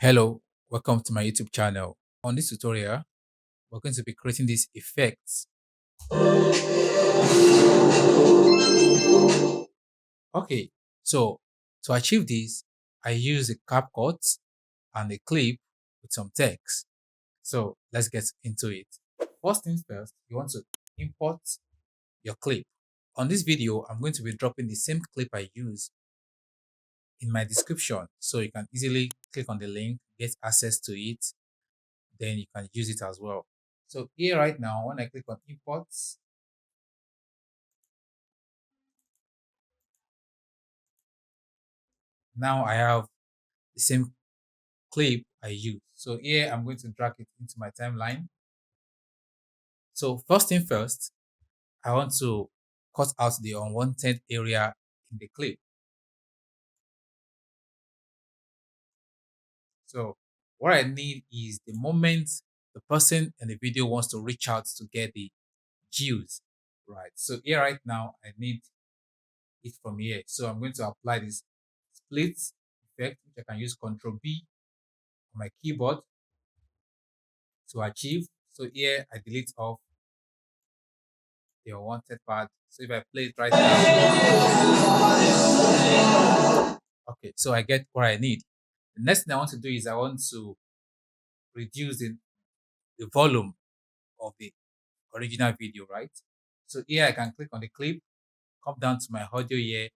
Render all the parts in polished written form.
Hello, welcome to my YouTube channel. On this tutorial, we're going to be creating these effects. Okay, so to achieve this, I use a CapCut and a clip with some text. So let's get into it. First things first, you want to import your clip. On this video, I'm going to be dropping the same clip I use in my description. So you can easily click on the link, get access to it, then you can use it as well. So here right now, when I click on imports, now I have the same clip I use. So here I'm going to drag it into my timeline. So first thing first, I want to cut out the unwanted area in the clip. So what I need is the moment the person in the video wants to reach out to get the views, right? So here right now, I need it from here. So I'm going to apply this split effect, which I can use Ctrl B on my keyboard to achieve. So here I delete off the unwanted part. So if I play it right now, okay, so I get what I need. The next thing I want to do is I want to reduce the volume of the original video, right? So here I can click on the clip, come down to my audio here,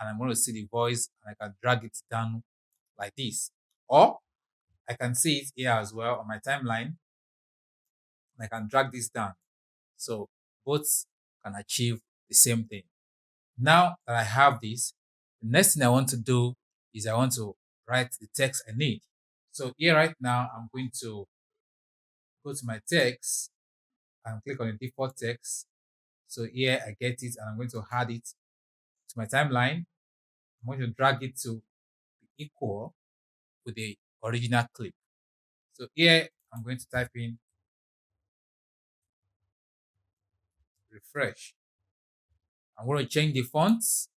and I'm going to see the voice and I can drag it down like this. Or I can see it here as well on my timeline, and I can drag this down. So both can achieve the same thing. Now that I have this, the next thing I want to do is I want to write the text I need. So here right now, I'm going to go to my text and click on the default text. So here I get it and I'm going to add it to my timeline. I'm going to drag it to be equal with the original clip. So here I'm going to type in refresh. I'm going to change the fonts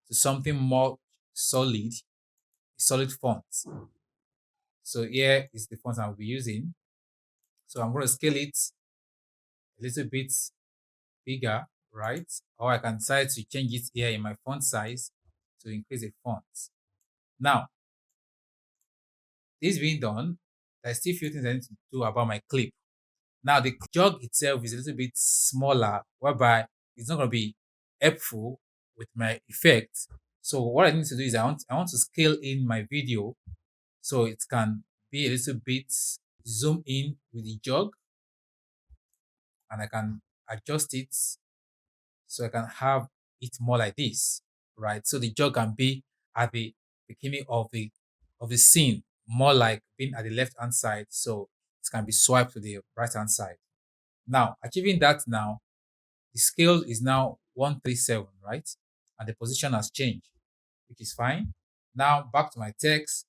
to something more solid font. So here is the font I'll be using. So I'm going to scale it a little bit bigger, right? Or I can decide to change it here in my font size to increase the font. Now, this being done, there's still a few things I need to do about my clip. Now, the jog itself is a little bit smaller, whereby it's not going to be helpful with my effect. So what I need to do is I want to scale in my video so it can be a little bit zoom in with the jog, and I can adjust it so I can have it more like this, right? So the jog can be at the beginning of the scene, more like being at the left hand side, so it can be swiped to the right hand side. Now, achieving that now, the scale is now 137, right? And the position has changed, which is fine. Now back to my text.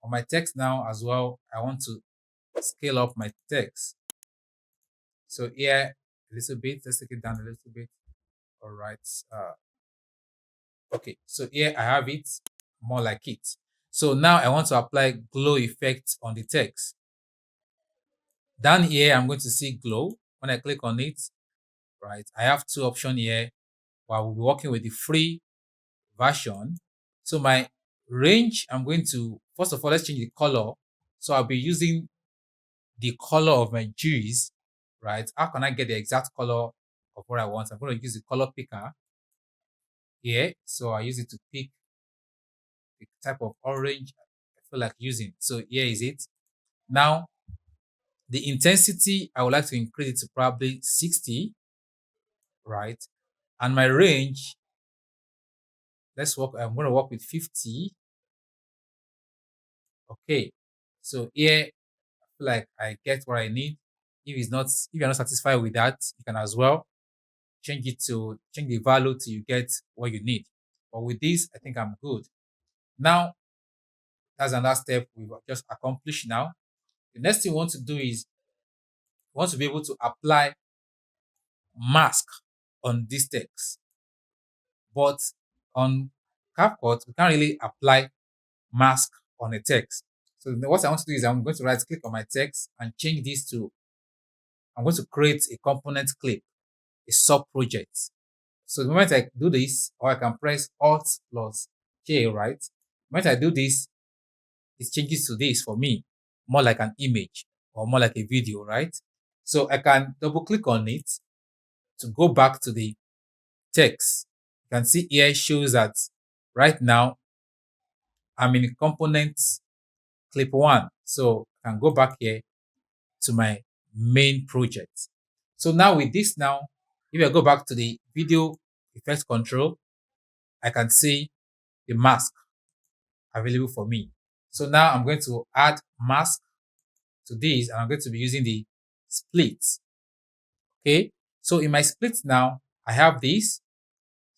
On my text now as well, I want to scale up my text. So here a little bit, let's take it down a little bit. All right. Okay, so here I have it more like it. So now I want to apply glow effect on the text. Down here, I'm going to see glow. When I click on it, right, I have two options here. While we'll be working with the free version. So my range, I'm going to, first of all, let's change the color. So I'll be using the color of my juice, right? How can I get the exact color of what I want? I'm going to use the color picker here. So I use it to pick the type of orange I feel like using. So here is it. Now, the intensity, I would like to increase it to probably 60, right? And my range, I'm going to work with 50. Okay. So here, I feel like I get what I need. If you're not satisfied with that, you can as well change the value till you get what you need. But with this, I think I'm good. Now, that's another step we've just accomplished now. The next thing we want to do is we want to be able to apply mask on this text. But on CapCut, we can't really apply mask on a text. So what I want to do is I'm going to right click on my text and change this to, I'm going to create a component clip, a sub project. So the moment I do this, or I can press Alt plus J, right? The moment I do this, it changes to this for me, more like an image or more like a video, right? So I can double click on it to go back to the text. You can see here it shows that right now I'm in component clip 1. So I can go back here to my main project. So now with this now, if I go back to the video effects control, I can see the mask available for me. So now I'm going to add mask to this, and I'm going to be using the split. Okay. So in my split now, I have this.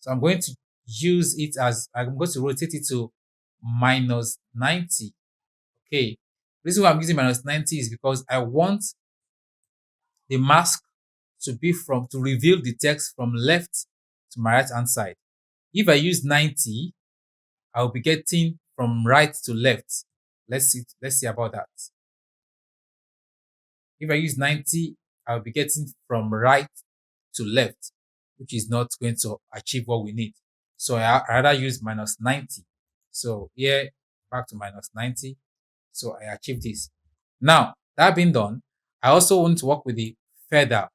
So I'm going to use it as, I'm going to rotate it to -90. Okay. The reason why I'm using -90 is because I want the mask to be to reveal the text from left to my right hand side. If I use 90, I'll be getting from right to left. Let's see about that. If I use 90, I'll be getting from right to left, which is not going to achieve what we need. So I rather use -90. So here, back to -90. So I achieve this. Now, that being done, I also want to work with the feather,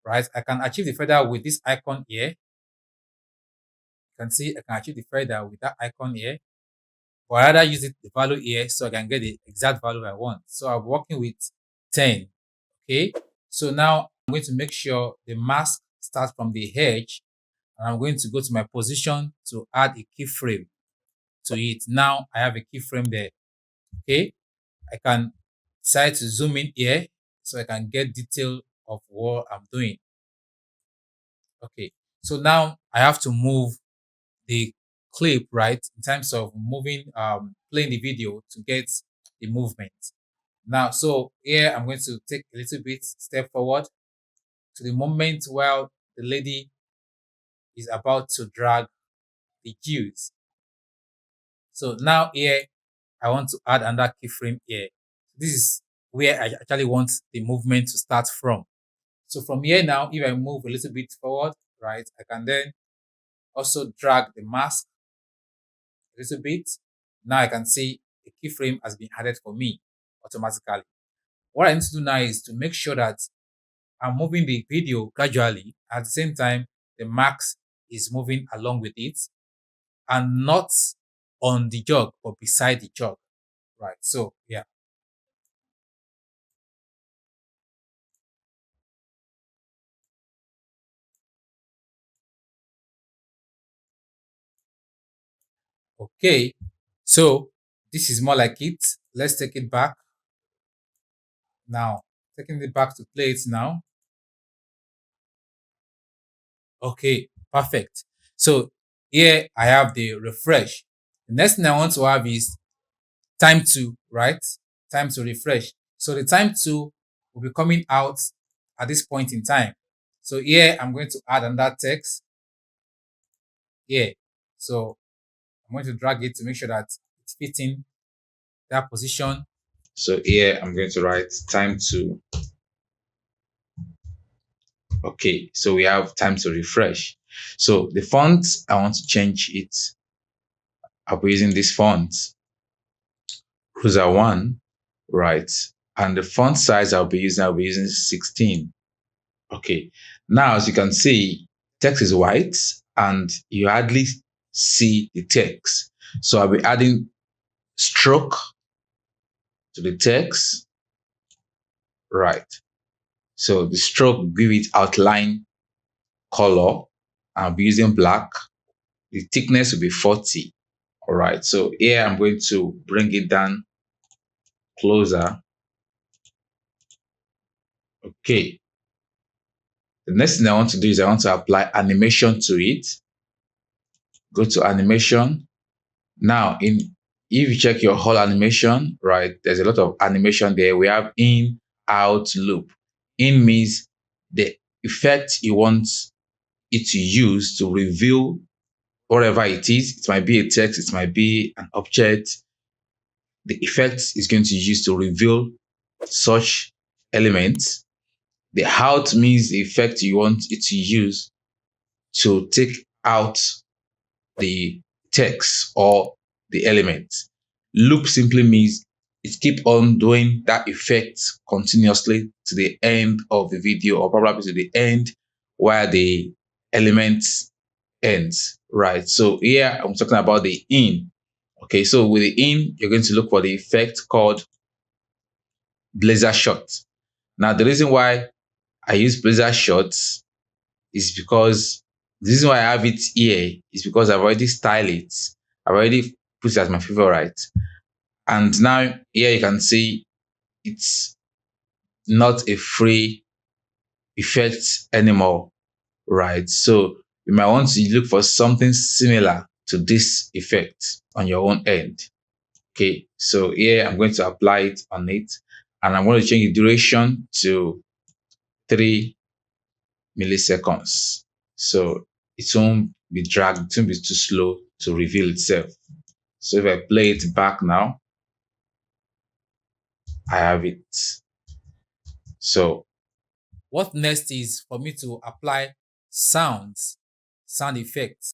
right? I can achieve the feather with this icon here. You can see I can achieve the feather with that icon here. But I rather use the value here so I can get the exact value I want. So I'm working with 10. Okay. So now I'm going to make sure the mask starts from the edge, and I'm going to go to my position to add a keyframe to it. Now I have a keyframe there. Okay. I can decide to zoom in here so I can get detail of what I'm doing. Okay. So now I have to move the clip, right, in terms of moving, playing the video to get the movement. Now, so here I'm going to take a little bit step forward to the moment while the lady is about to drag the cues. So now here I want to add another keyframe here. This is where I actually want the movement to start from. So from here now, if I move a little bit forward, right, I can then also drag the mask a little bit. Now I can see the keyframe has been added for me automatically. What I need to do now is to make sure that I'm moving the video gradually. At the same time, the mask is moving along with it, and not on the jog or beside the jog. Right. So yeah. Okay. So this is more like it. Let's take it back. Now, taking it back to play it now. Okay, perfect. So here I have the refresh. The next thing I want to have is time to, right? Time to refresh. So the time to will be coming out at this point in time. So here I'm going to add another text here. So I'm going to drag it to make sure that it's fitting that position. So here I'm going to write time to. Okay, so we have time to refresh. So the font, I want to change it. I'll be using this font, Cruiser 1, right? And the font size I'll be using 16. Okay, now as you can see, text is white and you hardly see the text. So I'll be adding stroke to the text, right? So the stroke give it outline color. I'll be using black. The thickness will be 40. All right, so here I'm going to bring it down closer. Okay. The next thing I want to do is I want to apply animation to it. Go to animation. Now, if you check your whole animation, right, there's a lot of animation there. We have in, out, loop. In means the effect you want it to use to reveal whatever it is. It might be a text, it might be an object. the effect is going to use to reveal such elements. The out means the effect you want it to use to take out the text or the element. Loop simply means it keep on doing that effect continuously to the end of the video, or probably to the end where the element ends, right? So here I'm talking about the in. Okay, so with the in, you're going to look for the effect called blazer shot. Now, the reason why I use blazer shots is because the reason why I have it here is because I've already styled it. I've already put it as my favorite. And now here you can see it's not a free effect anymore, right? So you might want to look for something similar to this effect on your own end. Okay, so here I'm going to apply it on it, and I'm going to change the duration to 3 milliseconds. So it won't be dragged, it won't be too slow to reveal itself. So if I play it back now, I have it. So What next is for me to apply sound effects.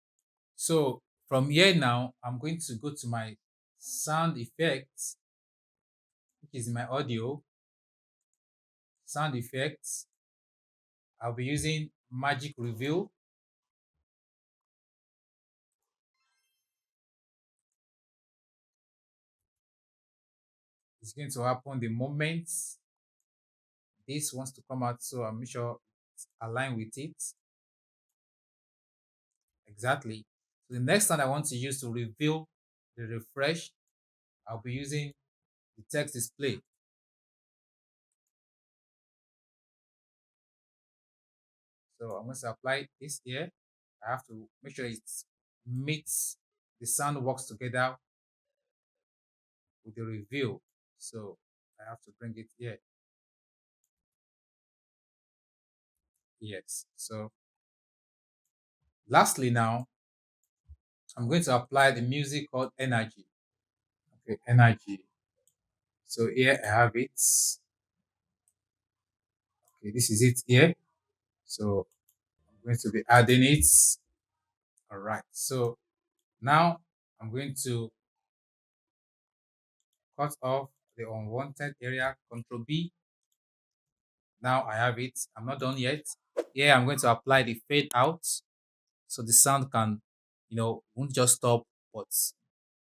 So from here now, I'm going to go to my sound effects, which is my audio, sound effects. I'll be using magic reveal. It's going to happen the moment this wants to come out, so I'll make sure it's aligned with it. Exactly. So the next one I want to use to reveal the refresh, I'll be using the text display. So I'm going to apply this here. I have to make sure it meets the sound works together with the reveal. So I have to bring it here. Yes. So lastly now, I'm going to apply the music called energy. Okay, energy. So here I have it. Okay, this is it here. So I'm going to be adding it. All right. So now I'm going to cut off the unwanted area, Control B. Now I have it. I'm not done yet. Here I'm going to apply the fade out. So the sound can, won't just stop, but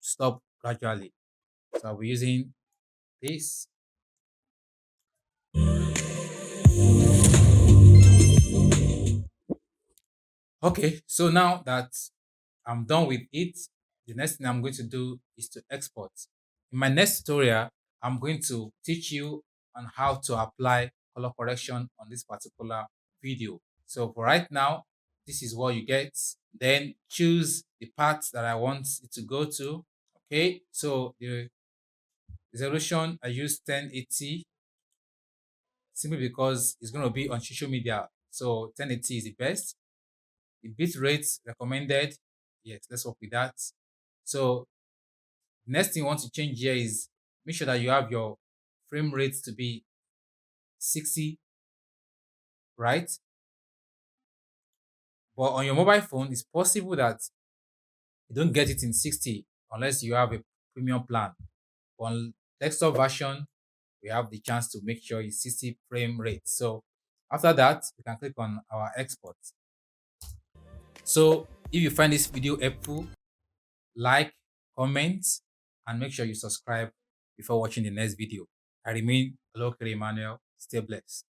stop gradually. So I'll be using this. Okay, so now that I'm done with it, the next thing I'm going to do is to export. In my next tutorial, I'm going to teach you on how to apply color correction on this particular video. So for right now, this is what you get. Then choose the part that I want it to go to. Okay, so the resolution I use 1080 simply because it's going to be on social media. So 1080 is the best. The bit rate recommended. Yes, let's work with that. So next thing you want to change here is make sure that you have your frame rate to be 60, right? But on your mobile phone, it's possible that you don't get it in 60 unless you have a premium plan. On desktop version, we have the chance to make sure it's 60 frame rate. So after that, you can click on our export. So if you find this video helpful, like, comment, and make sure you subscribe before watching the next video. I remain Olokere Emmanuel. Stay blessed.